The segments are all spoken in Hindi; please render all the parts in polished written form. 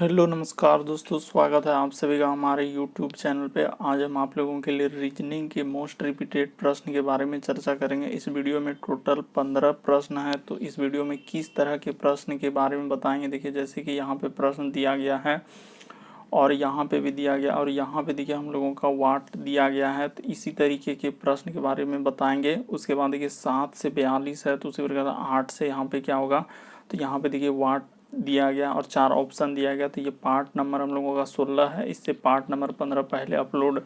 हेलो नमस्कार दोस्तों, स्वागत है आप सभी का हमारे यूट्यूब चैनल पे। आज हम आप लोगों के लिए रीजनिंग के मोस्ट रिपीटेड प्रश्न के बारे में चर्चा करेंगे। इस वीडियो में टोटल 15 प्रश्न है। तो इस वीडियो में किस तरह के प्रश्न के बारे में बताएंगे, देखिए जैसे कि यहाँ पे प्रश्न दिया गया है और यहाँ पे भी दिया गया और यहाँ पे देखिए हम लोगों का वाट दिया गया है। तो इसी तरीके के प्रश्न के बारे में बताएंगे। उसके बाद देखिए 7 से 42 है, तो उसी प्रकार 8 से यहाँ पे क्या होगा, तो यहाँ पे देखिए वाट दिया गया और 4 ऑप्शन दिया गया। तो ये पार्ट नंबर हम लोगों का 16 है। इससे पार्ट नंबर 15 पहले अपलोड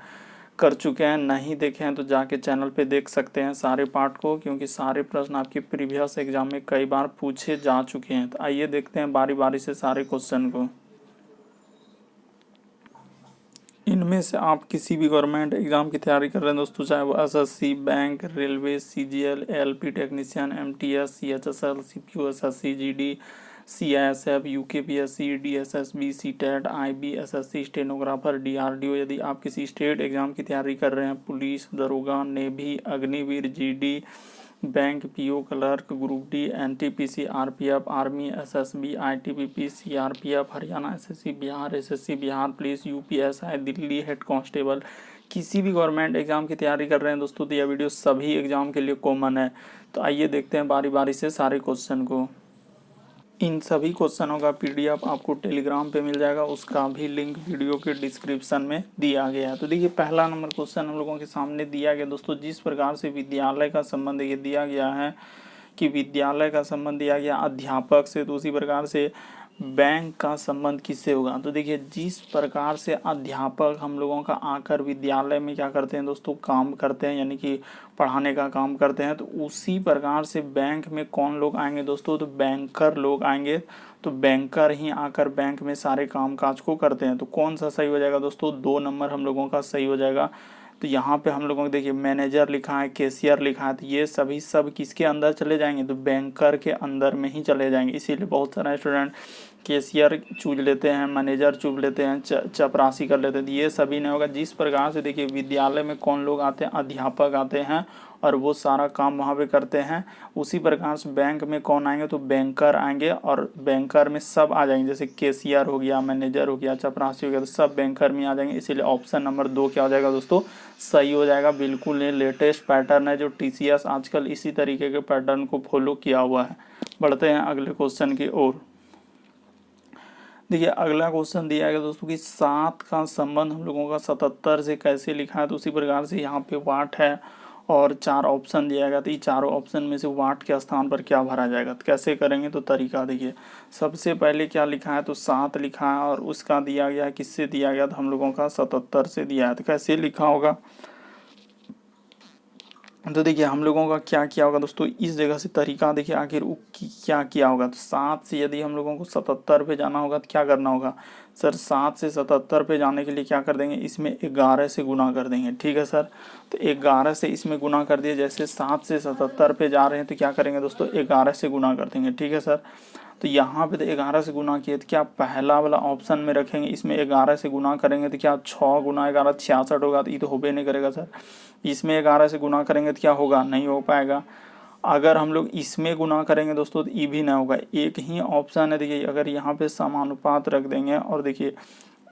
कर चुके हैं, नहीं देखे हैं तो जाके चैनल पे देख सकते हैं सारे पार्ट को, क्योंकि सारे प्रश्न आपके प्रीवियस एग्जाम में कई बार पूछे जा चुके हैं। तो आइए देखते हैं बारी बारी से सारे क्वेश्चन को। इनमें से आप किसी भी गवर्नमेंट एग्जाम की तैयारी कर रहे हैं दोस्तों, चाहे वो SSC, bank, railway, CGL, LP technician, MTS, CHSL, CPU, SSC, GD, CISF, UKPSC, DSSB, CTET, IB, SSC, stenographer, DRDO. यदि आप किसी स्टेट एग्जाम की तैयारी कर रहे हैं, पुलिस, दरोगा, navy, Agniveer, GD, bank, PO, clerk, group D, NTPC, RPF, army, SSB, ITBP, CRPF, Haryana SSC, Bihar SSC, Bihar police, UPSI, Delhi head constable, किसी भी गवर्नमेंट एग्जाम की तैयारी कर रहे हैं दोस्तों, तो यह वीडियो सभी एग्जाम के लिए कॉमन है। तो आइए देखते हैं बारी बारी से सारे क्वेश्चन को। इन सभी क्वेश्चनों का पीडीएफ आपको टेलीग्राम पे मिल जाएगा, उसका भी लिंक वीडियो के डिस्क्रिप्शन में दिया गया है। तो देखिए पहला नंबर क्वेश्चन हम लोगों के सामने दिया गया दोस्तों, जिस प्रकार से विद्यालय का संबंध ये दिया गया है कि विद्यालय का संबंध दिया गया अध्यापक से, तो उसी प्रकार से बैंक का संबंध किससे होगा। तो देखिए जिस प्रकार से अध्यापक हम लोगों का आकर विद्यालय में क्या करते हैं दोस्तों, काम करते हैं, यानी कि पढ़ाने का काम करते हैं, तो उसी प्रकार से बैंक में कौन लोग आएंगे दोस्तों, तो बैंकर लोग आएंगे। तो बैंकर ही आकर बैंक में सारे काम काज को करते हैं। तो कौन सा सही हो जाएगा दोस्तों, 2 नंबर हम लोगों का सही हो जाएगा। तो यहाँ पे हम लोगों को देखिए मैनेजर लिखा है, कैशियर लिखा है, तो ये सभी सब किसके अंदर चले जाएंगे, तो बैंकर के अंदर में ही चले जाएंगे। इसीलिए बहुत सारे स्टूडेंट कैशियर चूज लेते हैं, मैनेजर चूज लेते हैं, चपरासी कर लेते हैं। ये सभी नहीं होगा। जिस प्रकार से देखिए विद्यालय में कौन लोग आते हैं, अध्यापक आते हैं और वो सारा काम वहाँ पे करते हैं। उसी प्रकार से बैंक में कौन आएंगे, तो बैंकर आएंगे और बैंकर में सब आ जाएंगे, जैसे कैशियर हो गया, मैनेजर हो गया, चपरासी हो गया, तो सब बैंकर में आ जाएंगे। इसीलिए ऑप्शन नंबर 2 क्या हो जाएगा दोस्तों, सही हो जाएगा। बिल्कुल ये लेटेस्ट पैटर्न है जो टीसीएस आजकल इसी तरीके के पैटर्न को फॉलो किया हुआ है। बढ़ते हैं अगले क्वेश्चन की ओर। देखिए अगला क्वेश्चन दिया गया दोस्तों कि 7 का संबंध हम लोगों का 77 से कैसे लिखा है। तो उसी प्रकार से यहाँ पे वाट है और 4 ऑप्शन दिया गया। तो ये चारों ऑप्शन में से वाट के स्थान पर क्या भरा जाएगा, तो कैसे करेंगे, तो तरीका देखिए। सबसे पहले क्या लिखा है, तो 7 लिखा है और उसका दिया गया किससे दिया गया, तो हम लोगों का 77 से दिया है। तो कैसे लिखा होगा, तो देखिए हम लोगों का क्या किया होगा दोस्तों, इस जगह से तरीका देखिए आखिर वो क्या किया होगा। तो 7 से यदि हम लोगों को 77 पे जाना होगा तो क्या करना होगा सर, 7 से 77 पे जाने के लिए क्या कर देंगे, इसमें 11 से गुना कर देंगे। ठीक है सर, तो 11 से इसमें गुना कर दिए। जैसे 7 से 77 पे जा रहे हैं तो क्या करेंगे दोस्तों, 11 से गुना कर देंगे। ठीक है सर, तो यहाँ पे तो 11 से गुना किए, तो क्या पहला वाला ऑप्शन में रखेंगे, इसमें 11 से गुना करेंगे तो क्या 6 गुना 11 66 होगा। तो ये तो होबे नहीं करेगा सर। इसमें 11 से गुना करेंगे तो क्या होगा, नहीं हो पाएगा। अगर हम लोग इसमें गुना करेंगे दोस्तों तो ये भी ना होगा। एक ही ऑप्शन है, देखिए अगर यहाँ पे समानुपात रख देंगे और देखिए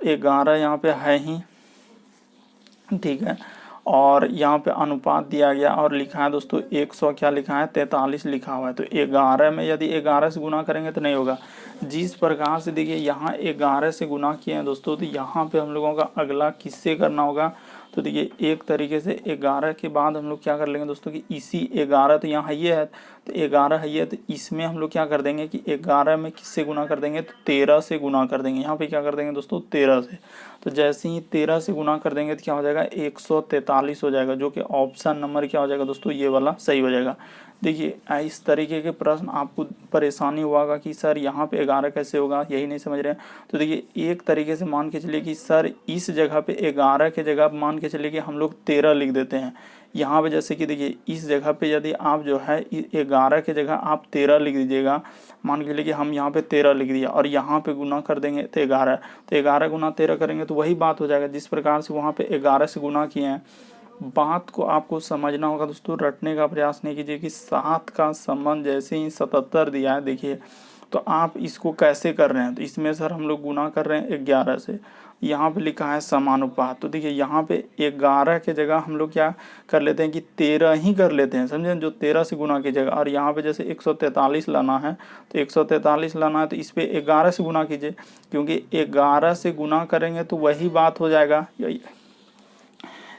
11 यहाँ पे है ही, ठीक है, और यहाँ पे अनुपात दिया गया और लिखा है दोस्तों 100 क्या लिखा है, 43 लिखा हुआ है। तो 11 में यदि 11 से गुना करेंगे तो नहीं होगा। जिस प्रकार से देखिए यहाँ 11 से गुना किए हैं दोस्तों, तो यहाँ पे हम लोगों का अगला किससे करना होगा, तो देखिए एक तरीके से 11 के बाद हम लोग क्या कर लेंगे दोस्तों कि इसी 11 तो यहाँ ये है, तो 11 है ये, तो इसमें हम लोग क्या कर देंगे कि 11 में किससे गुना कर देंगे, तो 13 से गुना कर देंगे। यहाँ पे क्या कर देंगे दोस्तों, 13 से। तो जैसे ही 13 से गुना कर देंगे तो क्या हो जाएगा, 143 हो जाएगा, जो कि ऑप्शन नंबर क्या हो जाएगा दोस्तों, ये वाला सही हो जाएगा। देखिए इस तरीके के प्रश्न आपको परेशानी हुआ कि सर यहाँ पे 11 कैसे होगा, यही नहीं समझ रहे हैं। तो देखिए एक तरीके से मान के चलिए कि सर इस जगह पे 11 के जगह मान के चलिए कि हम लोग 13 लिख देते हैं। यहाँ पे जैसे कि देखिए इस जगह पे यदि आप जो है 11 के जगह आप 13 लिख दीजिएगा, मान के चलिए कि हम यहाँ पे 13 लिख दिया और यहाँ पे गुना कर देंगे तो 11, तो 11 गुना 13 करेंगे तो वही बात हो जाएगा जिस प्रकार से वहाँ पे 11 से गुना किए हैं। बात को आपको समझना होगा दोस्तों, रटने का प्रयास नहीं कीजिए कि 7 का संबंध जैसे ही 77 दिया है, देखिए तो आप इसको कैसे कर रहे हैं, तो इसमें सर हम लोग गुना कर रहे हैं 11 से। यहाँ पे लिखा है समानुपात, तो देखिए यहाँ पे 11 के जगह हम लोग क्या कर लेते हैं कि 13 ही कर लेते हैं, समझे, जो 13 से गुना कीजिएगा। और यहाँ पे जैसे 143 लाना है तो 143 लाना है तो इस पे 11 से गुना कीजिए, क्योंकि 11 से गुना करेंगे तो वही बात हो जाएगा,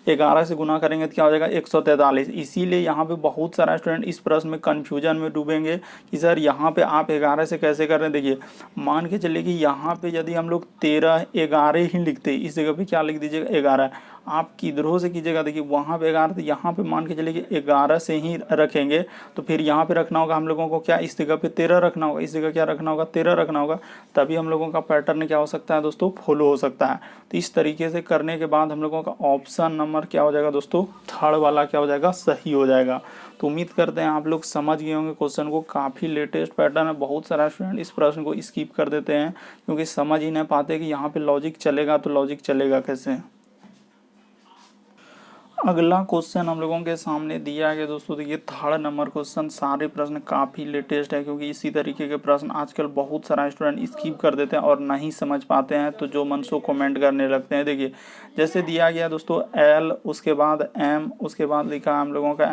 11 से गुना करेंगे तो क्या हो जाएगा 143। इसीलिए यहाँ पे बहुत सारा स्टूडेंट इस प्रश्न में कन्फ्यूजन में डूबेंगे कि सर यहाँ पे आप 11 से कैसे कर रहे हैं। देखिए मान के चलिए कि यहाँ पे यदि हम लोग 13 11 ही लिखते, इस जगह पे क्या लिख दीजिएगा 11, आप किधरों से कीजिएगा, देखिए वहाँ पे 11 तो यहाँ पे मान के चलिए कि 11 से ही रखेंगे, तो फिर यहाँ पे रखना होगा हम लोगों को क्या, इस जगह पे 13 रखना होगा, इस जगह क्या रखना होगा 13 रखना होगा, तभी हम लोगों का पैटर्न क्या हो सकता है दोस्तों, फॉलो हो सकता है। तो इस तरीके से करने के बाद हम लोगों का ऑप्शन नंबर क्या हो जाएगा दोस्तों, थर्ड वाला क्या हो जाएगा, सही हो जाएगा। तो उम्मीद करते हैं आप लोग समझ गए होंगे क्वेश्चन को, काफ़ी लेटेस्ट पैटर्न है। बहुत सारा स्टूडेंट इस प्रश्न को स्किप कर देते हैं क्योंकि समझ ही नहीं पाते कि यहाँ पे लॉजिक चलेगा तो लॉजिक चलेगा कैसे। अगला क्वेश्चन हम लोगों के सामने दिया गया दोस्तों, देखिए थर्ड नंबर क्वेश्चन। सारे प्रश्न काफ़ी लेटेस्ट है क्योंकि इसी तरीके के प्रश्न आजकल बहुत सारा स्टूडेंट स्किप कर देते हैं और नहीं समझ पाते हैं, तो जो मन सो कमेंट करने लगते हैं। देखिए जैसे दिया गया दोस्तों एल, उसके बाद एम, उसके बाद लिखा है हम लोगों का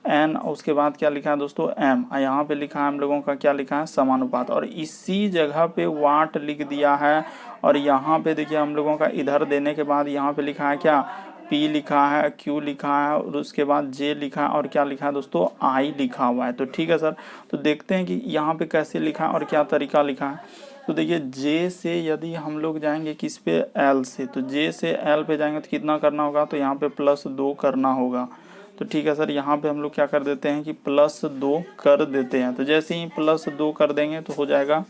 एन, उसके बाद क्या लिखा है दोस्तों एम, यहाँ पे लिखा है हम लोगों का क्या लिखा है समानुपात, और इसी जगह पे वाट लिख दिया है। और यहाँ पे देखिए हम लोगों का इधर देने के बाद यहाँ पे लिखा है क्या, P लिखा है, Q लिखा है, और उसके बाद J लिखा है, और क्या लिखा है दोस्तों I लिखा हुआ है। तो ठीक है सर, तो देखते हैं कि यहाँ पे कैसे लिखा है और क्या तरीका लिखा है। तो देखिए J से यदि हम लोग जाएंगे किस पे, L से, तो J से L पे जाएंगे तो कितना करना होगा, तो यहाँ पे +2 करना होगा। तो ठीक है सर, यहाँ पे हम लोग क्या कर देते हैं कि +2 कर देते हैं। तो जैसे ही +2 कर देंगे तो हो जाएगा।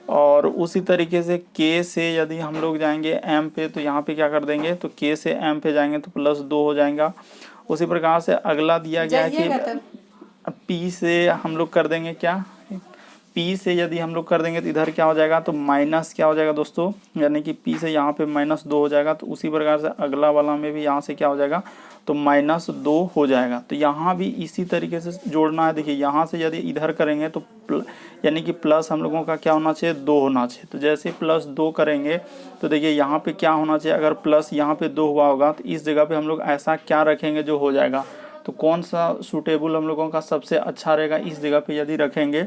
और उसी तरीके से K से यदि हम लोग जाएंगे M पे, तो यहाँ पे क्या कर देंगे, तो K से M पे जाएंगे तो +2 हो जाएगा। उसी प्रकार से अगला दिया गया है कि P से हम लोग कर देंगे क्या, P से यदि हम लोग कर देंगे तो इधर क्या हो जाएगा, तो माइनस क्या हो जाएगा दोस्तों, यानी कि P से यहाँ पे -2 हो जाएगा। तो उसी प्रकार से अगला वाला में भी यहाँ से क्या हो जाएगा, तो -2 हो जाएगा। तो यहाँ भी इसी तरीके से जोड़ना है। देखिए यहाँ से यदि इधर करेंगे तो यानी कि प्लस हम लोगों का क्या होना चाहिए, 2 होना चाहिए। तो जैसे +2 करेंगे तो देखिए यहाँ पे क्या होना चाहिए, अगर प्लस यहाँ पे 2 हुआ होगा तो इस जगह पे हम लोग ऐसा क्या रखेंगे जो हो जाएगा। तो कौन सा सूटेबल हम लोगों का सबसे अच्छा रहेगा, इस जगह पे यदि रखेंगे,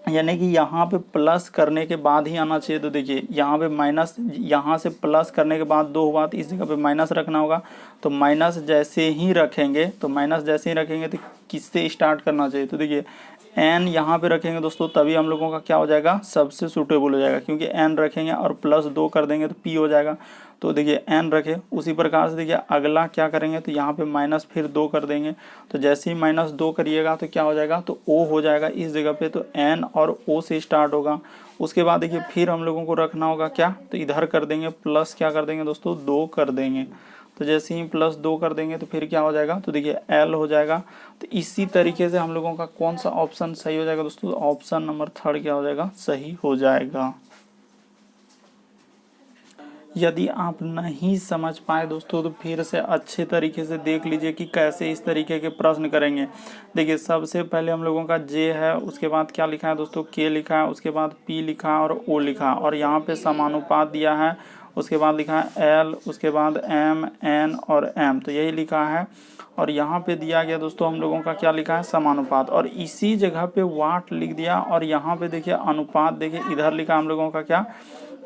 यानी कि यहाँ पे प्लस करने के बाद ही आना चाहिए। तो देखिए यहाँ पे माइनस, यहाँ से प्लस करने के बाद 2 हुआ तो इस जगह पे माइनस रखना होगा। तो माइनस जैसे ही रखेंगे, तो माइनस जैसे ही रखेंगे तो किससे स्टार्ट करना चाहिए, तो देखिए एन यहाँ पे रखेंगे दोस्तों, तभी हम लोगों का क्या हो जाएगा, सबसे सूटेबल हो जाएगा, क्योंकि एन रखेंगे और +2 कर देंगे तो पी हो जाएगा। तो देखिए एन रखे, उसी प्रकार से देखिए अगला क्या करेंगे, तो यहाँ पे माइनस फिर 2 कर देंगे। तो जैसे ही -2 करिएगा तो क्या हो जाएगा, तो ओ हो जाएगा इस जगह पे। तो एन और ओ से स्टार्ट होगा। उसके बाद देखिए फिर हम लोगों को रखना होगा क्या, तो इधर कर देंगे प्लस क्या कर देंगे दोस्तों, 2 कर देंगे। तो जैसे ही +2 कर देंगे तो फिर क्या हो जाएगा, तो देखिए एल हो जाएगा। तो इसी तरीके से हम लोगों का कौन सा ऑप्शन सही हो जाएगा दोस्तों, ऑप्शन नंबर 3 क्या हो जाएगा, सही हो जाएगा। यदि आप नहीं समझ पाए दोस्तों तो फिर से अच्छे तरीके से देख लीजिए कि कैसे इस तरीके के प्रश्न करेंगे। देखिए सबसे पहले हम लोगों का जे है, उसके बाद क्या लिखा है दोस्तों, के लिखा है, उसके बाद पी लिखा है और ओ लिखा है, और यहाँ पे समानुपात दिया है। उसके बाद लिखा है एल, उसके बाद एम, एन और एम, तो यही लिखा है। और यहाँ पे दिया गया दोस्तों हम लोगों का क्या लिखा है, समानुपात, और इसी जगह पे वाट लिख दिया। और यहाँ पे देखिए अनुपात, देखिए इधर लिखा हम लोगों का क्या,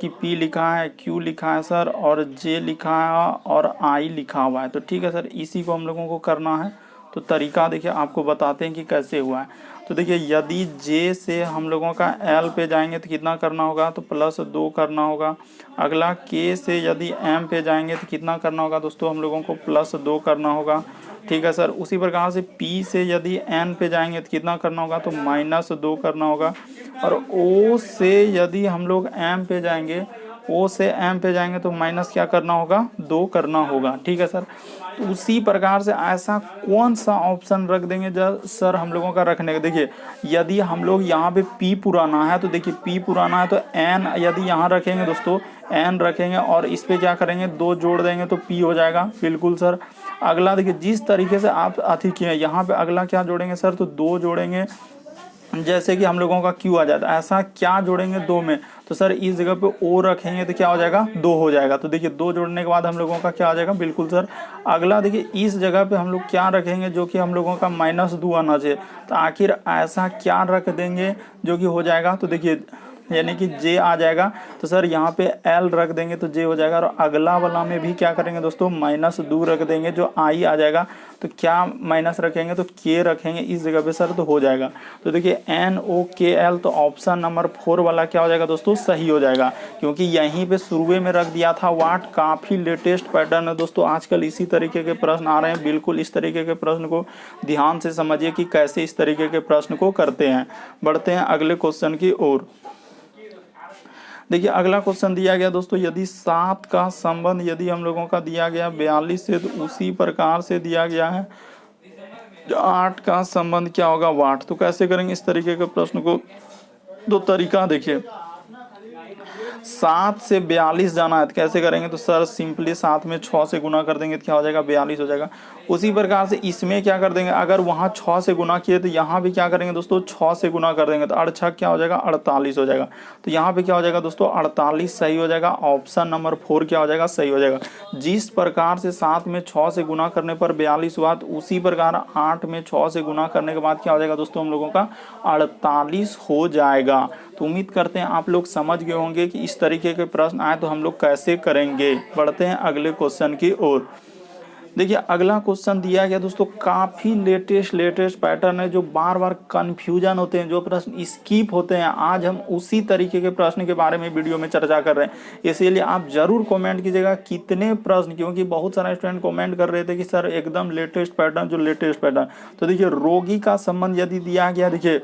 कि P लिखा है, Q लिखा है सर, और J लिखा है और I लिखा हुआ है। तो ठीक है सर, इसी को हम लोगों को करना है। तो तरीका देखिए आपको बताते हैं कि कैसे हुआ है। तो देखिए यदि J से हम लोगों का L पे जाएंगे तो कितना करना होगा, तो +2 करना होगा। अगला K से यदि M पे जाएंगे तो कितना करना होगा दोस्तों, हम लोगों को +2 करना होगा। ठीक है सर, उसी प्रकार से P से यदि N पे जाएंगे तो कितना करना होगा, तो -2 करना होगा। और O से यदि हम लोग M पे जाएंगे, O से M पे जाएंगे तो माइनस क्या करना होगा, 2 करना होगा। ठीक है सर, तो उसी प्रकार से ऐसा कौन सा ऑप्शन रख देंगे जब सर हम लोगों का रखने का। देखिए यदि हम लोग यहाँ पे P पुराना है, तो देखिए P पुराना है तो N यदि यहाँ रखेंगे दोस्तों, N रखेंगे और इस पे क्या करेंगे, 2 जोड़ देंगे तो P हो जाएगा। बिल्कुल सर। अगला देखिए जिस तरीके से आप अथी किए, यहाँ पे अगला क्या जोड़ेंगे सर, तो 2 जोड़ेंगे जैसे कि हम लोगों का क्यू आ जाता है, ऐसा क्या जोड़ेंगे दो में, तो सर इस जगह पे ओ रखेंगे तो क्या हो जाएगा, दो हो जाएगा। तो देखिए दो जोड़ने के बाद हम लोगों का क्या आ जाएगा, बिल्कुल सर। अगला देखिए इस जगह पे हम लोग क्या रखेंगे जो कि हम लोगों का -2 आना चाहिए, तो आखिर ऐसा क्या रख देंगे जो कि हो जाएगा, तो देखिए यानी कि जे आ जाएगा, तो सर यहाँ पे एल रख देंगे तो जे हो जाएगा। और अगला वाला में भी क्या करेंगे दोस्तों, -2 रख देंगे जो आई आ जाएगा, तो क्या माइनस रखेंगे, तो के रखेंगे इस जगह पे सर, तो हो जाएगा। तो देखिए NOKL, तो ऑप्शन नंबर 4 वाला क्या हो जाएगा दोस्तों, सही हो जाएगा, क्योंकि यहीं पे शुरू में रख दिया था वाट। काफ़ी लेटेस्ट पैटर्न है दोस्तों, आजकल इसी तरीके के प्रश्न आ रहे हैं। बिल्कुल इस तरीके के प्रश्न को ध्यान से समझिए कि कैसे इस तरीके के प्रश्न को करते हैं। बढ़ते हैं अगले क्वेश्चन की ओर। देखिए अगला क्वेश्चन दिया गया दोस्तों, यदि 7 का संबंध यदि हम लोगों का दिया गया 42 से, तो उसी प्रकार से दिया गया है 8 का संबंध क्या होगा, वाट। तो कैसे करेंगे इस तरीके के प्रश्न को, दो तरीका देखिए। 7 से 42 जाना है तो कैसे करेंगे, तो सर सिंपली 7 में 6 से गुना कर देंगे तो क्या हो जाएगा, 42 हो जाएगा। उसी प्रकार से इसमें क्या कर देंगे, अगर वहाँ 6 से गुना किए तो यहाँ भी क्या करेंगे दोस्तों, 6 से गुना कर देंगे तो 8 क्या हो जाएगा, 48 हो जाएगा। तो यहाँ पे क्या हो जाएगा दोस्तों, 48 सही हो जाएगा। ऑप्शन नंबर 4 क्या हो जाएगा, सही हो जाएगा। जिस प्रकार से 7 में 6 से गुना करने पर 42 हुआ, तो उसी प्रकार 8 में 6 से गुना करने के बाद क्या हो जाएगा दोस्तों, हम लोगों का 48 हो जाएगा। तो उम्मीद करते हैं आप लोग समझ गए होंगे कि इस तरीके के प्रश्न आए तो हम लोग कैसे करेंगे। बढ़ते हैं अगले क्वेश्चन की ओर। देखिए अगला क्वेश्चन दिया गया दोस्तों, काफ़ी लेटेस्ट पैटर्न है, जो बार बार कन्फ्यूजन होते हैं, जो प्रश्न स्किप होते हैं। आज हम उसी तरीके के प्रश्न के बारे में वीडियो में चर्चा कर रहे हैं, इसीलिए आप जरूर कमेंट कीजिएगा कितने प्रश्न, क्योंकि बहुत सारे स्टूडेंट कमेंट कर रहे थे कि सर एकदम लेटेस्ट पैटर्न। तो देखिए रोगी का संबंध यदि दिया गया, देखिए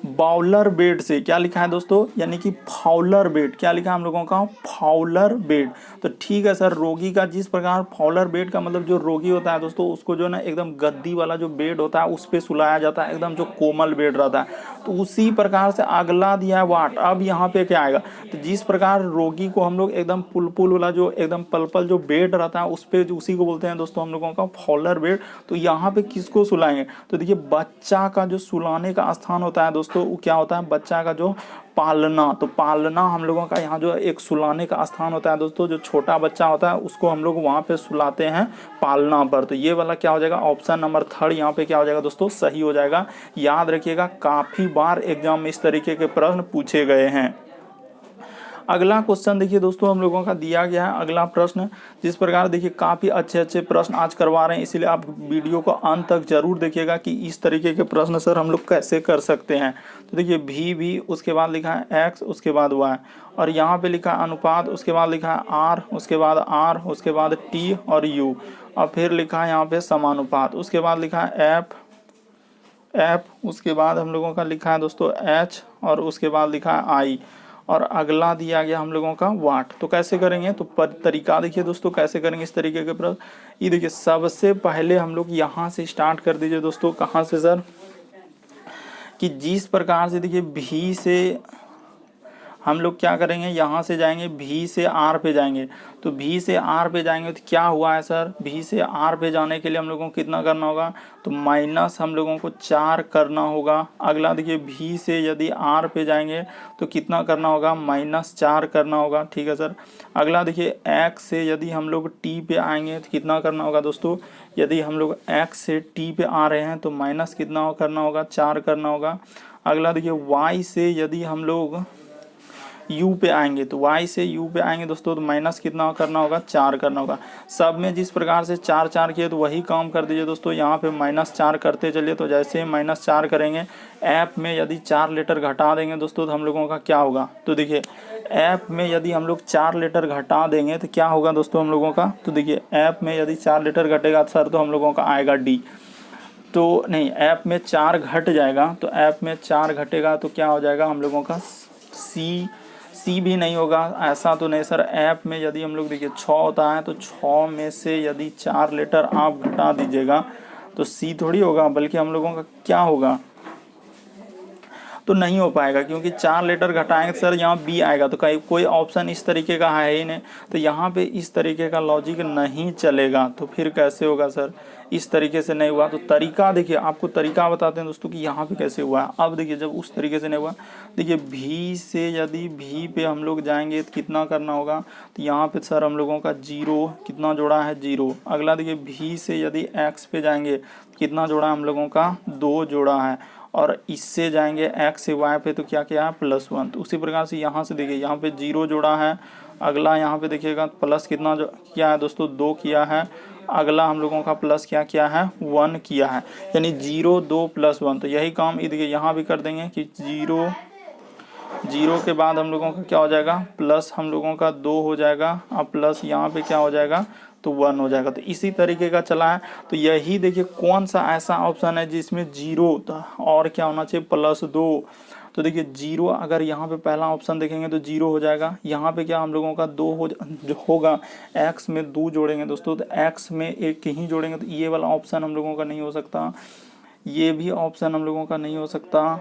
बाउलर बेड से, क्या लिखा है दोस्तों, यानी कि फाउलर बेड, क्या लिखा है हम लोगों का, फाउलर बेड। तो ठीक है सर, रोगी का जिस प्रकार फाउलर बेड का मतलब जो रोगी होता है दोस्तों, उसको जो ना एकदम गद्दी वाला जो बेड होता है उस पर सुलाया जाता है, एकदम जो कोमल बेड रहता है। तो उसी प्रकार से अगला दिया है वाट। अब यहाँ पे क्या आएगा, तो जिस प्रकार रोगी को हम लोग एकदम पुल वाला जो एकदम पल जो बेड रहता है उस पर, उसी को बोलते हैं दोस्तों हम लोगों का फाउलर बेड। तो यहाँ पे किसको सुलाएंगे, तो देखिए बच्चा का जो सुलाने का स्थान होता है दोस्तों, वो क्या होता है, बच्चा का जो पालना। तो पालना हम लोगों का यहाँ जो एक सुलाने का स्थान होता है दोस्तों, जो छोटा बच्चा होता है उसको हम लोग वहाँ पे सुलाते हैं पालना पर। तो ये वाला क्या हो जाएगा, ऑप्शन नंबर 3 यहाँ पे क्या हो जाएगा दोस्तों, सही हो जाएगा। याद रखिएगा काफ़ी बार एग्जाम में इस तरीके के प्रश्न पूछे गए हैं। अगला क्वेश्चन देखिए दोस्तों, हम लोगों का दिया गया है अगला प्रश्न, जिस प्रकार देखिए काफ़ी अच्छे प्रश्न आज करवा रहे हैं, इसीलिए आप वीडियो को अंत तक जरूर देखिएगा कि इस तरीके के प्रश्न सर हम लोग कैसे कर सकते हैं। तो देखिए भी उसके बाद लिखा है x, उसके बाद y, और यहाँ पे लिखा है अनुपात, उसके बाद लिखा है r, उसके बाद r, उसके बाद t और u, और फिर लिखा है यहाँ पे समानुपात, उसके बाद लिखा है f, उसके बाद हम लोगों का लिखा है दोस्तों h, और उसके बाद लिखा है I, और अगला दिया गया हम लोगों का वाट। तो कैसे करेंगे, तो तरीका देखिए दोस्तों कैसे करेंगे इस तरीके के प्रश्न। ये देखिए सबसे पहले हम लोग यहाँ से स्टार्ट कर दीजिए दोस्तों, कहाँ से सर, कि जिस प्रकार से देखिए भी से हम लोग क्या करेंगे, यहाँ से जाएंगे भी से आर पे जाएंगे। तो भी से आर पे जाएंगे तो क्या हुआ है सर, भी से आर पे जाने के लिए हम लोगों को कितना करना होगा, तो माइनस हम लोगों को 4 करना होगा। अगला देखिए भी से यदि आर पे जाएंगे तो कितना करना होगा, -4 करना होगा। ठीक है सर। अगला देखिए एक्स से यदि हम लोग टी पे आएंगे तो कितना करना होगा दोस्तों, यदि हम लोग एक्स से टी पे आ रहे हैं तो माइनस कितना करना होगा, 4 करना होगा। अगला देखिए वाई से यदि हम लोग u पे आएंगे, तो y से u पे आएंगे दोस्तों, तो माइनस कितना करना होगा, 4 करना होगा। सब में जिस प्रकार से 4 किए तो वही काम कर दीजिए दोस्तों, यहाँ पे -4 करते चलिए। तो जैसे -4 करेंगे, ऐप में यदि 4 लेटर घटा देंगे दोस्तों तो हम लोगों का क्या होगा, तो देखिए ऐप में यदि हम लोग 4 लेटर घटा देंगे तो क्या होगा दोस्तों हम लोगों का, तो देखिए ऐप में यदि 4 लेटर घटेगा सर तो हम लोगों का आएगा डी। तो नहीं, ऐप में 4 घट जाएगा, तो ऐप में 4 घटेगा तो क्या हो जाएगा हम लोगों का सी भी नहीं होगा, ऐसा तो नहीं सर। ऐप में यदि हम लोग देखिए 6 होता है, तो 6 में से यदि 4 लेटर आप घटा दीजिएगा तो सी थोड़ी होगा, बल्कि हम लोगों का क्या होगा, तो नहीं हो पाएगा, क्योंकि 4 लेटर घटाएंगे सर यहाँ बी आएगा, तो कहीं कोई ऑप्शन इस तरीके का है ही नहीं, तो यहाँ पे इस तरीके का लॉजिक नहीं चलेगा। तो फिर कैसे होगा सर, इस तरीके से नहीं हुआ। तो तरीका देखिए, आपको तरीका बताते हैं दोस्तों कि यहाँ पे कैसे हुआ है। अब देखिए जब उस तरीके से नहीं हुआ, देखिए भी से यदि भी पे हम लोग जाएंगे तो कितना करना होगा, तो यहाँ पे सर हम लोगों का 0 कितना जोड़ा है 0। अगला देखिए भी से यदि एक्स पे जाएंगे कितना जोड़ा हम लोगों का 2 जोड़ा है, और इससे जाएंगे एक्स से वाई पे तो क्या क्या है +1। तो उसी प्रकार से यहाँ से देखिए यहाँ पे 0 जोड़ा है, अगला यहाँ पे देखिएगा प्लस कितना जो किया है दोस्तों 2 किया है, अगला हम लोगों का प्लस क्या किया है 1 किया है, यानी 0 2 +1। तो यही काम देखिए यहाँ भी कर देंगे कि 0 के बाद हम लोगों का क्या हो जाएगा प्लस हम लोगों का 2 हो जाएगा, अब प्लस यहाँ पे क्या हो जाएगा तो 1 हो जाएगा। तो इसी तरीके का चला है। तो यही देखिए कौन सा ऐसा ऑप्शन है जिसमें 0 और क्या होना चाहिए +2। तो देखिए 0 अगर यहाँ पे पहला ऑप्शन देखेंगे तो 0 हो जाएगा, यहाँ पे क्या हम लोगों का 2 होगा, x में 2 जोड़ेंगे दोस्तों, तो x में 1 ही जोड़ेंगे, तो ये वाला ऑप्शन हम लोगों का नहीं हो सकता, ये भी ऑप्शन हम लोगों का नहीं हो सकता,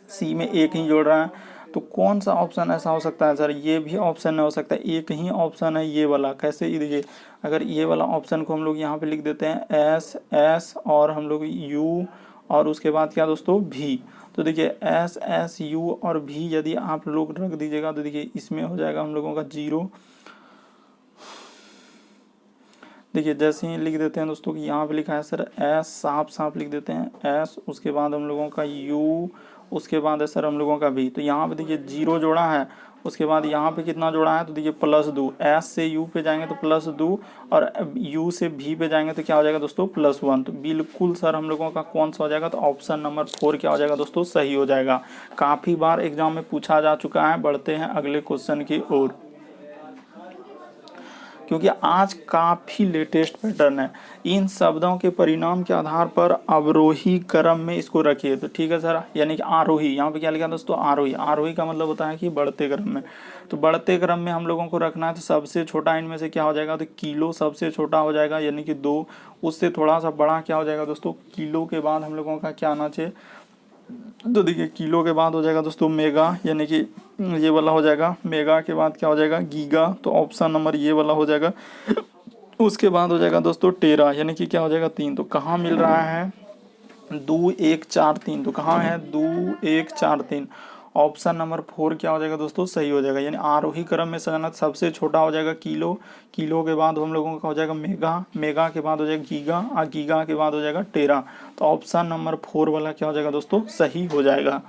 सी में 1 ही जोड़ रहा है। तो कौन सा ऑप्शन ऐसा हो सकता है सर, ये भी ऑप्शन नहीं हो सकता, एक ही ऑप्शन है ये वाला। कैसे, ये देखिए अगर ये वाला ऑप्शन को हम लोग यहाँ पे लिख देते हैं एस और हम लोग यू और उसके बाद क्या दोस्तों भी, तो देखिए एस यू और भी यदि आप लोग रख दीजिएगा तो देखिए इसमें हो जाएगा हम लोगों का 0। देखिए जैसे ही लिख देते हैं दोस्तों कि यहाँ पे लिखा है सर एस, साफ लिख देते हैं एस, उसके बाद हम लोगों का यू, उसके बाद है सर हम लोगों का भी। तो यहाँ पे देखिए 0 जोड़ा है, उसके बाद यहाँ पे कितना जोड़ा है तो देखिए +2, एस से यू पे जाएंगे तो +2 और यू से भी पे जाएंगे तो क्या हो जाएगा दोस्तों +1। तो बिल्कुल सर हम लोगों का कौन सा हो जाएगा, तो ऑप्शन नंबर 4 क्या हो जाएगा दोस्तों सही हो जाएगा। काफ़ी बार एग्जाम में पूछा जा चुका है। बढ़ते हैं अगले क्वेश्चन की ओर, क्योंकि आज काफ़ी लेटेस्ट पैटर्न है। इन शब्दों के परिणाम के आधार पर अवरोही क्रम में इसको रखिए। तो ठीक है सर, यानी कि आरोही, यहाँ पे क्या लिखा दोस्तों आरोही, आरोही का मतलब होता है कि बढ़ते क्रम में। तो बढ़ते क्रम में हम लोगों को रखना है, तो सबसे छोटा इनमें से क्या हो जाएगा, तो किलो सबसे छोटा हो जाएगा, यानी कि 2। उससे थोड़ा सा बड़ा क्या हो जाएगा दोस्तों, किलो के बाद हम लोगों का क्या आना चाहिए, तो देखिए किलो के बाद हो जाएगा दोस्तों मेगा, यानी कि ये वाला हो जाएगा, मेगा के बाद क्या हो जाएगा गीगा, तो ऑप्शन नंबर ये वाला हो जाएगा। उसके बाद हो जाएगा दोस्तों टेरा, यानी कि क्या हो जाएगा 3। तो कहाँ मिल रहा है 2 1 4 3, तो कहाँ है 2 1 4 3, ऑप्शन नंबर 4 क्या हो जाएगा दोस्तों सही हो जाएगा। यानी आरोही क्रम में सजाना सबसे छोटा हो जाएगा किलो, किलो के बाद हम लोगों का हो जाएगा मेगा, मेगा के बाद हो जाएगा गीगा और गीगा के बाद हो जाएगा टेरा। तो ऑप्शन नंबर 4 वाला क्या हो जाएगा दोस्तों सही हो जाएगा।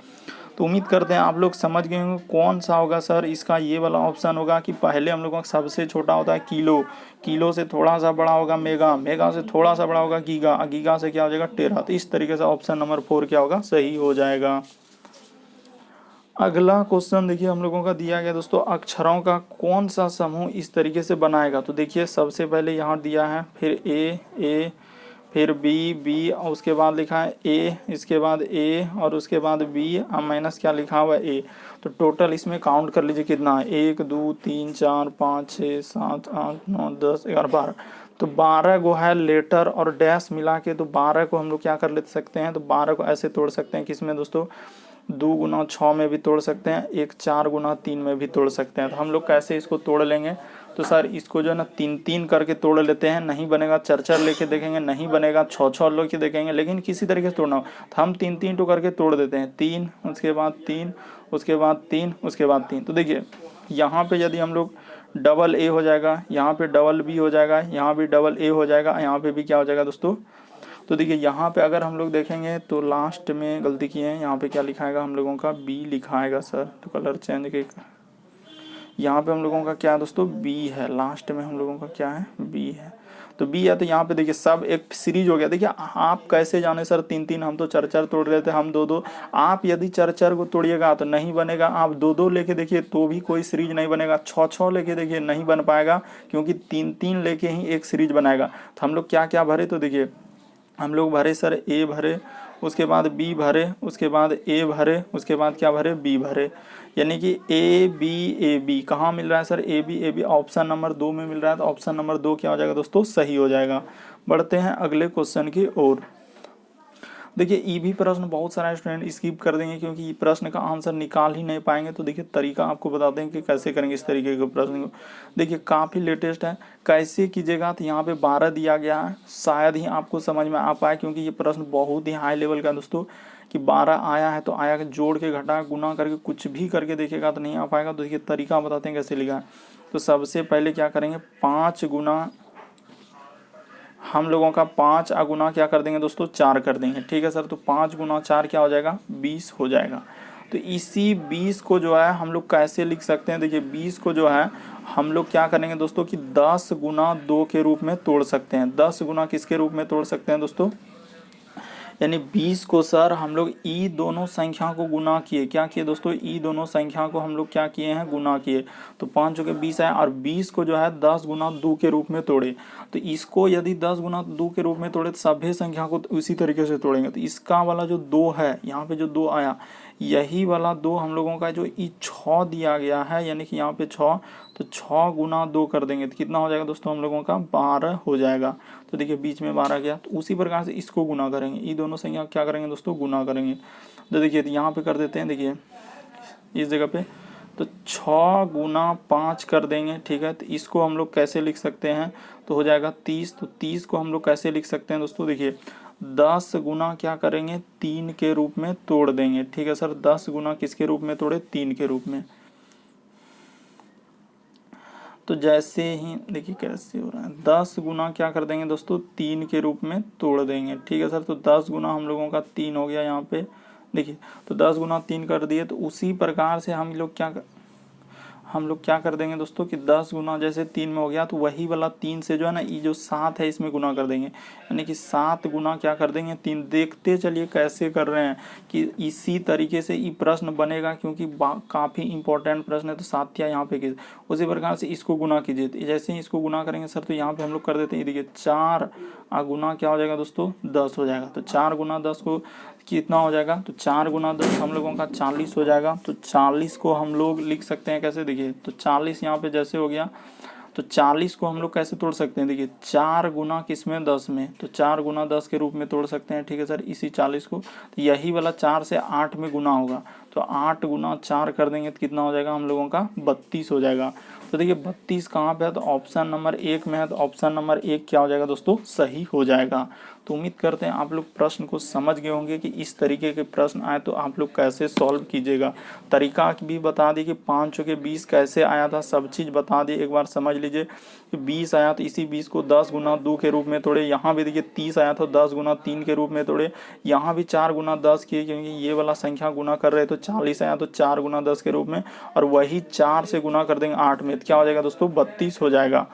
तो उम्मीद करते हैं आप लोग समझ गए होंगे कौन सा होगा सर, इसका ये वाला ऑप्शन होगा कि पहले हम लोगों का सबसे छोटा होता है किलो, किलो से थोड़ा सा बड़ा होगा मेगा, मेगा से थोड़ा सा बड़ा होगा गीगा, गीगा से क्या हो जाएगा टेरा। तो इस तरीके से ऑप्शन नंबर 4 क्या होगा सही हो जाएगा। अगला क्वेश्चन देखिए हम लोगों का दिया गया दोस्तों, अक्षरों का कौन सा समूह इस तरीके से बनाएगा। तो देखिए सबसे पहले यहाँ दिया है, फिर ए, फिर बी और उसके बाद लिखा है ए, इसके बाद ए और उसके बाद बी और माइनस क्या लिखा हुआ है ए। तो टोटल इसमें काउंट कर लीजिए कितना है, 1 2 3 4 5 6 7 8 9 10 11 12। तो 12 को है लेटर और डैश मिला के, तो 12 को हम लोग क्या कर ले सकते हैं, तो 12 को ऐसे तोड़ सकते हैं किसमें दोस्तों, 2 गुना 6 में भी तोड़ सकते हैं, 1 4 गुना 3 में भी तोड़ सकते हैं। तो हम लोग कैसे इसको तोड़ लेंगे, तो सर इसको जो है ना 3 करके तोड़ लेते हैं, नहीं बनेगा 4 लेके देखेंगे, नहीं बनेगा 6 लेके देखेंगे, लेकिन किसी तरीके से तोड़ना हो तो हम 3 टू करके तोड़ देते हैं, 3 उसके बाद 3 उसके बाद 3 उसके बाद 3। तो देखिए यहाँ पे यदि हम लोग डबल ए हो जाएगा, यहाँ पे डबल बी हो जाएगा, यहाँ भी डबल ए हो जाएगा, यहाँ पे भी क्या हो जाएगा दोस्तों। तो देखिए यहाँ पे अगर हम लोग देखेंगे तो लास्ट में गलती की है, यहाँ पे क्या लिखाएगा हम लोगों का बी लिखाएगा सर, तो कलर चेंज के यहाँ पे हम लोगों का क्या है दोस्तों बी है, लास्ट में हम लोगों का क्या है बी है। तो बी है, तो यहाँ पे देखिए सब एक सीरीज हो गया। देखिए आप कैसे जाने सर 3 हम तो 4 तोड़ रहे थे, हम 2 आप यदि 4 को तोड़िएगा तो नहीं बनेगा, आप 2 लेके देखिए तो भी कोई सीरीज नहीं बनेगा, 6 लेके देखिए नहीं बन पाएगा, क्योंकि 3 लेके ही एक सीरीज बनाएगा। तो हम लोग क्या क्या भरे, तो देखिए हम लोग भरे सर ए भरे, उसके बाद बी भरे, उसके बाद ए भरे, उसके बाद क्या भरे बी भरे, यानी कि ए बी कहाँ मिल रहा है sir, A B option number 2 में मिल रहा है। तो ऑप्शन नंबर 2 क्या हो जाएगा दोस्तों सही हो जाएगा। बढ़ते हैं अगले क्वेश्चन की ओर। देखिए ई भी प्रश्न बहुत सारे स्टूडेंट स्किप कर देंगे क्योंकि ये प्रश्न का आंसर निकाल ही नहीं पाएंगे। तो देखिए तरीका आपको बताते हैं कि कैसे करेंगे इस तरीके के प्रश्न को। देखिए काफ़ी लेटेस्ट है, कैसे कीजिएगा, तो यहाँ पे 12 दिया गया है, शायद ही आपको समझ में आ पाए क्योंकि ये प्रश्न बहुत ही हाई लेवल का दोस्तों, कि 12 आया है तो आया के जोड़ के घटा गुना करके कुछ भी करके देखेगा तो नहीं आ पाएगा। तो देखिए तरीका बताते हैं कैसे लिखा है। तो सबसे पहले क्या करेंगे, 5 गुना हम लोगों का 5 गुना क्या कर देंगे दोस्तों, 4 कर देंगे। ठीक है सर, तो 5 गुना 4 क्या हो जाएगा, 20 हो जाएगा। तो इसी 20 को जो है हम लोग कैसे लिख सकते हैं, देखिए 20 को जो है हम लोग क्या करेंगे दोस्तों कि 10 गुना 2 के रूप में तोड़ सकते हैं। 10 गुना किसके रूप में तोड़ सकते हैं दोस्तों, यानी 20 को सर हम लोग ई दोनों संख्या को गुना किए, क्या किए दोस्तों, ई दोनों संख्या को हम लोग क्या किए हैं, गुना किए। तो 5 के 20 आए, और 20 को जो है 10 गुना 2 के रूप में तोड़े। तो इसको यदि 10 गुना 2 के रूप में तोड़े तो सभी संख्या को उसी तरीके से तोड़ेंगे। तो इसका वाला जो 2 है, यहाँ पे जो 2 आया, यही वाला 2 हम लोगों का जो ई 6 दिया गया है, यानी कि यहाँ पे 6, तो 6 गुना 2 कर देंगे तो कितना हो जाएगा दोस्तों, हम लोगों का 12 हो जाएगा। तो देखिए बीच में 12 गया, तो उसी प्रकार से इसको गुना करेंगे, ये दोनों संख्या क्या करेंगे दोस्तों, गुना करेंगे। तो देखिए यहाँ पे कर देते हैं, देखिए इस जगह पे तो 6 गुना 5 कर देंगे। ठीक है, तो इसको हम लोग कैसे लिख सकते हैं, तो हो जाएगा 30। तो 30 को हम लोग कैसे लिख सकते हैं दोस्तों, देखिए 10 गुना क्या करेंगे, 3 के रूप में तोड़ देंगे। ठीक है सर, 10 गुना किसके रूप में तोड़े, 3 के रूप में। तो जैसे ही देखिए कैसे हो रहा है, 10 गुना क्या कर देंगे दोस्तों, 3 के रूप में तोड़ देंगे। ठीक है सर, तो 10 गुना हम लोगों का 3 हो गया यहाँ पे, देखिए तो 10 गुना 3 कर दिए। तो उसी प्रकार से हम लोग क्या कर देंगे दोस्तों कि 10 गुना जैसे 3 में हो गया, तो वही वाला 3 से जो है ना, ये जो 7 है इसमें गुना कर देंगे, यानी कि 7 गुना क्या कर देंगे, 3। देखते चलिए कैसे कर रहे हैं कि इसी तरीके से ये प्रश्न बनेगा क्योंकि काफ़ी इंपॉर्टेंट प्रश्न है। तो 7 या यहाँ पे किस उसी प्रकार से इसको गुना कीजिए। तो जैसे ही इसको गुना करेंगे सर, तो यहाँ पे हम लोग कर देते हैं, देखिए 4 गुना क्या हो जाएगा दोस्तों, 10 हो जाएगा। तो 4 गुना 10 को कितना हो जाएगा, तो 4 गुना 10 हम लोगों का 40 हो जाएगा। तो 40 को हम लोग लिख सकते हैं कैसे, देखिए तो 40 यहाँ पे जैसे हो गया, तो 40 को हम लोग कैसे तोड़ सकते हैं, देखिए 4 गुना किसमें, 10 में, तो 4 गुना 10 के रूप में तोड़ सकते हैं। ठीक है सर, इसी 40 को, तो यही वाला 4 से 8 में गुना होगा, तो 8 गुना 4 कर देंगे तो कितना हो जाएगा, हम लोगों का 32 हो जाएगा। तो देखिए 32 कहाँ पे है, तो ऑप्शन नंबर 1 में है। तो ऑप्शन नंबर 1 क्या हो जाएगा दोस्तों, सही हो जाएगा। तो उम्मीद करते हैं आप लोग प्रश्न को समझ गए होंगे कि इस तरीके के प्रश्न आए तो आप लोग कैसे सॉल्व कीजिएगा। तरीका भी बता दी कि 5 के 20 कैसे आया था, सब चीज़ बता दी, एक बार समझ लीजिए कि 20 आया तो इसी 20 को 10 गुना 2 के रूप में तोड़े। यहाँ भी देखिए 30 आया तो 10 गुना 3 के रूप में तोड़े। यहाँ भी 4 गुना 10 किए क्योंकि ये वाला संख्या गुना कर रहे, तो 40 आया तो 4 गुना 10 के रूप में, और वही 4 से गुना कर देंगे 8 में, तो क्या हो जाएगा दोस्तों, 32 हो जाएगा।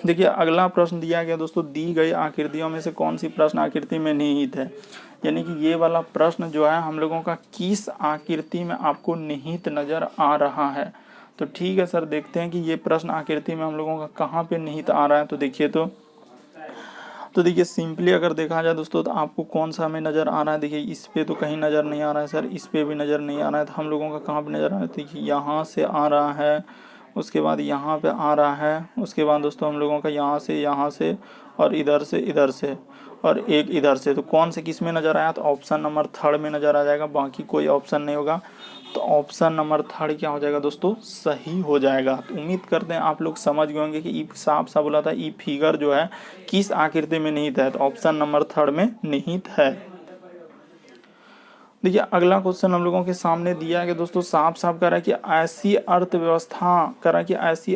देखिए अगला प्रश्न दिया गया दोस्तों, दी गई आकृतियों में से कौन सी प्रश्न आकृति में निहित है, यानी कि ये वाला प्रश्न जो है हम लोगों का किस आकृति में आपको निहित नजर आ रहा है। तो ठीक है सर, देखते हैं कि ये प्रश्न आकृति में हम लोगों का कहाँ पे निहित आ रहा है। तो देखिए तो देखिए सिंपली अगर देखा जाए दोस्तों, तो आपको कौन सा हमें नज़र आ रहा है, देखिए इस पे तो कहीं नज़र नहीं आ रहा है सर, इस पे भी नज़र नहीं आ रहा है, तो हम लोगों का कहाँ पे नज़र आ रहा है, देखिए यहाँ से आ रहा है, उसके बाद यहाँ पे आ रहा है, उसके बाद दोस्तों हम लोगों का यहाँ से और इधर से और एक इधर से। तो कौन से किस में नज़र आया, तो ऑप्शन नंबर 3 में नज़र आ जाएगा, बाकी कोई ऑप्शन नहीं होगा। तो ऑप्शन नंबर 3 क्या हो जाएगा दोस्तों, सही हो जाएगा। तो उम्मीद करते हैं आप लोग समझ गए होंगे कि ई साफ सा बोला था, ई फिगर जो है किस आकृति में निहित है, तो ऑप्शन नंबर 3 में निहित है। देखिए अगला क्वेश्चन हम लोगों के सामने दिया है कि दोस्तों साफ साफ कह रहा है कि ऐसी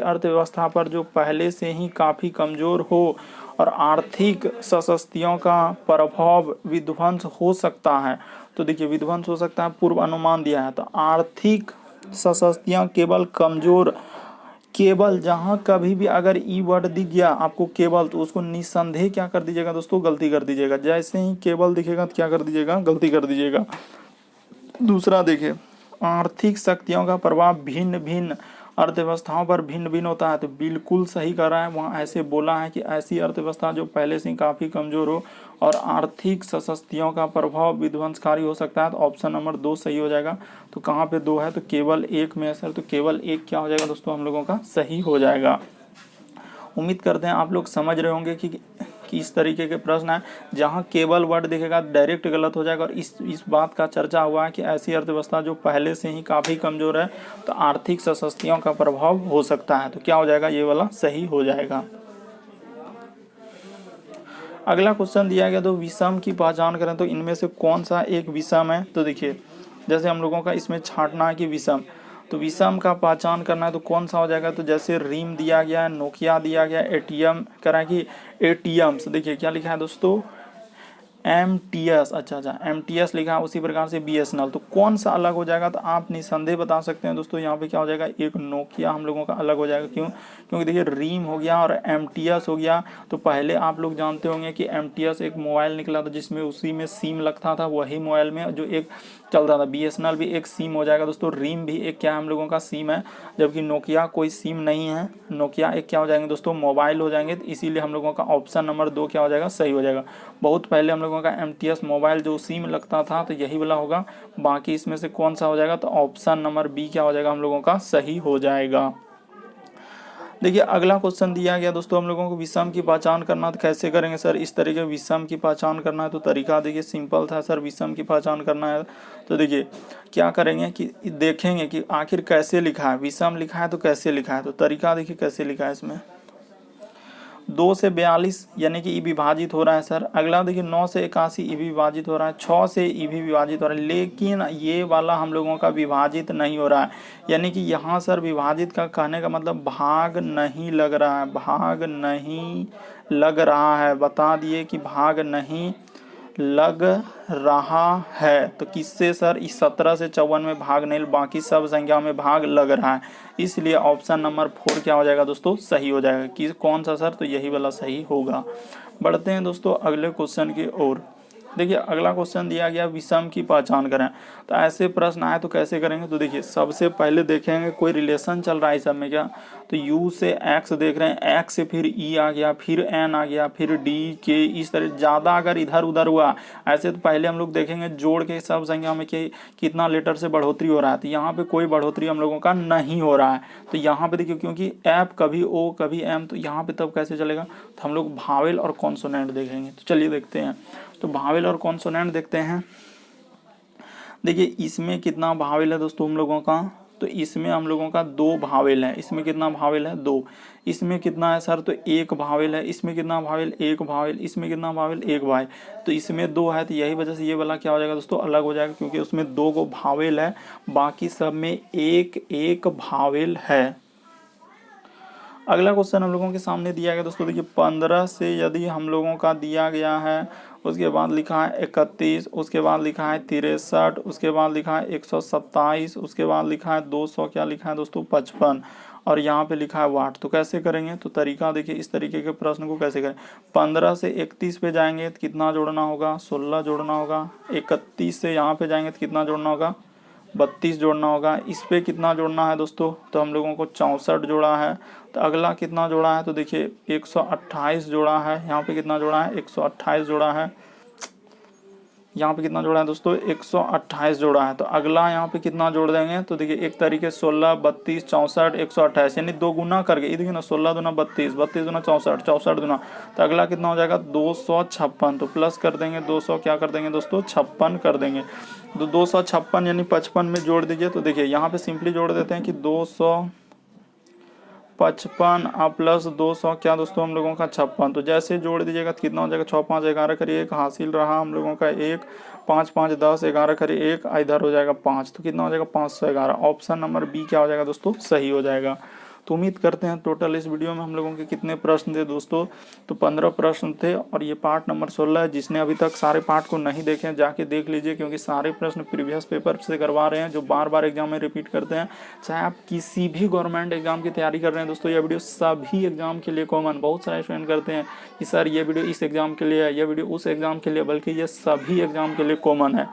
अर्थव्यवस्था पर जो पहले से ही काफ़ी कमज़ोर हो और आर्थिक सशक्तियों का प्रभाव विध्वंस हो सकता है। तो देखिए विध्वंस हो सकता है, पूर्व अनुमान दिया है। तो आर्थिक सशक्तियाँ केवल जहाँ कभी भी अगर ई वर्ड दिख गया आपको केवल, तो उसको निस्संदेह क्या कर दीजिएगा दोस्तों, गलती कर दीजिएगा। जैसे ही केवल दिखेगा तो क्या कर दीजिएगा, गलती कर दीजिएगा। दूसरा देखिए, आर्थिक शक्तियों का प्रभाव भिन्न भिन्न अर्थव्यवस्थाओं पर भिन्न भिन्न होता है, तो बिल्कुल सही कर रहा है। वहाँ ऐसे बोला है कि ऐसी अर्थव्यवस्था जो पहले से काफ़ी कमज़ोर हो और आर्थिक सशक्तियों का प्रभाव विध्वंसकारी हो सकता है, तो ऑप्शन नंबर 2 सही हो जाएगा। तो कहाँ पे 2 है, तो केवल 1 में है सर, तो केवल 1 क्या हो जाएगा दोस्तों, हम लोगों का सही हो जाएगा। उम्मीद करते हैं आप लोग समझ रहे होंगे कि कि इस तरीके के प्रश्न है जहां केवल वर्ड दिखेगा डायरेक्ट गलत हो जाएगा। और इस बात का चर्चा हुआ है कि ऐसी अर्थव्यवस्था जो पहले से ही काफ़ी कमज़ोर है तो आर्थिक सशक्तियों का प्रभाव हो सकता है। तो क्या हो जाएगा, ये वाला सही हो जाएगा। अगला क्वेश्चन दिया गया, तो विषम की पहचान करें तो इनमें से कौन सा एक विषम है। तो देखिए जैसे हम लोगों का इसमें छांटना है कि विषम, तो विषम का पहचान करना है तो कौन सा हो जाएगा। तो जैसे रिम दिया गया है, नोकिया दिया गया, एटीएम करा कि एटीएम्स, देखिए क्या लिखा है दोस्तों, MTS, अच्छा MTS लिखा है। उसी प्रकार से BSNL, तो कौन सा अलग हो जाएगा। तो आप निसंदेह बता सकते हैं दोस्तों, यहाँ पे क्या हो जाएगा, एक नोकिया हम लोगों का अलग हो जाएगा। क्यों, क्योंकि देखिए रीम हो गया और MTS हो गया। तो पहले आप लोग जानते होंगे कि MTS एक मोबाइल निकला था जिसमें उसी में सिम लगता था, वही मोबाइल में जो एक चलता था। BSNL भी एक सिम हो जाएगा दोस्तों, रीम भी एक क्या हम लोगों का सिम है, जबकि नोकिया कोई सिम नहीं है। नोकिया एक क्या हो जाएंगे दोस्तों, मोबाइल हो जाएंगे। तो इसीलिए हम लोगों का ऑप्शन नंबर 2 क्या हो जाएगा, सही हो जाएगा। बहुत पहले हम लोगों का MTS मोबाइल जो सिम लगता था तो यही वाला होगा। बाकी इसमें से कौन सा हो जाएगा, तो ऑप्शन नंबर B क्या हो जाएगा, हम लोगों का सही हो जाएगा। देखिए अगला क्वेश्चन दिया गया दोस्तों, हम लोगों को विषम की पहचान करना, तो कैसे करेंगे सर। इस तरीके विषम की पहचान करना है तो तरीका देखिए सिंपल था सर। विषम की पहचान करना है तो देखिए क्या करेंगे कि देखेंगे कि आखिर कैसे लिखा है, विषम लिखा है तो कैसे लिखा है। तो तरीका देखिए कैसे लिखा है, इसमें 2 से 42 यानी कि ई विभाजित हो रहा है सर। अगला देखिए 9 से 81 ई विभाजित हो रहा है, 6 से ई भी विभाजित हो रहा है, लेकिन ये वाला हम लोगों का विभाजित नहीं हो रहा है। यानी कि यहाँ सर विभाजित का कहने का मतलब भाग नहीं लग रहा है, भाग नहीं लग रहा है, बता दिए कि भाग नहीं लग रहा है। तो किससे सर, इस 17 से 54 में भाग नहीं, बाकी सब संख्या में भाग लग रहा है। इसलिए ऑप्शन नंबर 4 क्या हो जाएगा दोस्तों, सही हो जाएगा। कि कौन सा सर, तो यही वाला सही होगा। बढ़ते हैं दोस्तों अगले क्वेश्चन की ओर। देखिए अगला क्वेश्चन दिया गया विषम की पहचान करें। तो ऐसे प्रश्न आए तो कैसे करेंगे। तो देखिए सबसे पहले देखेंगे कोई रिलेशन चल रहा है सब में क्या। तो U से X देख रहे हैं, X से फिर E आ गया, फिर N आ गया, फिर D K, इस तरह ज़्यादा अगर इधर उधर हुआ ऐसे तो पहले हम लोग देखेंगे जोड़ के सब संख्या में कि कितना लेटर से बढ़ोतरी हो रहा है। तो यहाँ पे कोई बढ़ोतरी हम लोगों का नहीं हो रहा है। तो यहाँ पे देखिए क्योंकि F कभी O कभी M, तो यहाँ पे तब कैसे चलेगा। तो हम लोग भावेल और कॉन्सोनेंट देखेंगे। तो चलिए देखते हैं। तो भावेल और कॉन्सोनेंट देखते हैं। देखिए इसमें कितना भावेल है दोस्तों हम लोगों का। तो इसमें हम लोगों का 2 भावेल है। इसमें कितना भावेल है, 2। इसमें कितना है सर, तो 1 भावेल है। इसमें कितना भावेल, 1 भावेल। इसमें कितना भावेल, 1 भावेल। तो इसमें 2 है, तो यही वजह से ये वाला क्या हो जाएगा दोस्तों, अलग हो जाएगा, क्योंकि उसमें 2 को भावेल है, बाकी सब में 1 भावेल है। अगला क्वेश्चन हम लोगों के सामने दिया गया दोस्तों। देखिए 15 से यदि हम लोगों का दिया गया है, उसके बाद लिखा है 31, उसके बाद लिखा है 63, उसके बाद लिखा है 127, उसके बाद लिखा है 200, क्या लिखा है दोस्तों, 55, और यहाँ पे लिखा है वाट। तो कैसे करेंगे। तो तरीका देखिए इस तरीके के प्रश्न को कैसे करें। 15 से 31 पे जाएंगे तो कितना जोड़ना होगा, 16 जोड़ना होगा। 31 से यहाँ पे जाएंगे तो कितना जोड़ना होगा, 32 जोड़ना होगा। इस पे कितना जोड़ना है दोस्तों, तो हम लोगों को 64 जोड़ा है। तो अगला कितना जोड़ा है, तो देखिए 128 जोड़ा है। यहाँ पे कितना जोड़ा है, 128 जोड़ा है। यहाँ पे कितना जोड़ा है दोस्तों, 128 जोड़ा है। तो अगला यहाँ पे कितना जोड़ देंगे। तो देखिए एक तरीके 16, 32, 64, 128, यानी 2 गुना करके, ये देखिए ना 16 दूना 32, 32 दूना 64, 64 दूना। तो अगला कितना हो जाएगा, 256। तो प्लस कर देंगे 200, क्या कर देंगे दोस्तों, 56 कर देंगे। तो 256 यानी 55 में जोड़ दीजिए। तो देखिए यहाँ पे सिंपली जोड़ देते हैं कि 255 प्लस 200 क्या दोस्तों हम लोगों का 56। तो जैसे जोड़ दीजिएगा तो कितना हो जाएगा, 6 5 11 करिए 1 हासिल रहा हम लोगों का 1, 5 5 10 11 करिए 1, इधर हो जाएगा 5। तो कितना हो जाएगा, 511। ऑप्शन नंबर B क्या हो जाएगा दोस्तों, सही हो जाएगा। तो उम्मीद करते हैं टोटल इस वीडियो में हम लोगों के कितने प्रश्न थे दोस्तों, तो 15 प्रश्न थे, और ये पार्ट नंबर 16 है। जिसने अभी तक सारे पार्ट को नहीं देखे जाके देख लीजिए, क्योंकि सारे प्रश्न प्रीवियस पेपर से करवा रहे हैं जो बार बार एग्जाम में रिपीट करते हैं। चाहे आप किसी भी गवर्नमेंट एग्जाम की तैयारी कर रहे हैं दोस्तों, यह वीडियो सभी एग्जाम के लिए कॉमन। बहुत सारे स्टूडेंट करते हैं कि सर ये वीडियो इस एग्जाम के लिए है, यह वीडियो उस एग्जाम के लिए, बल्कि ये सभी एग्जाम के लिए कॉमन है।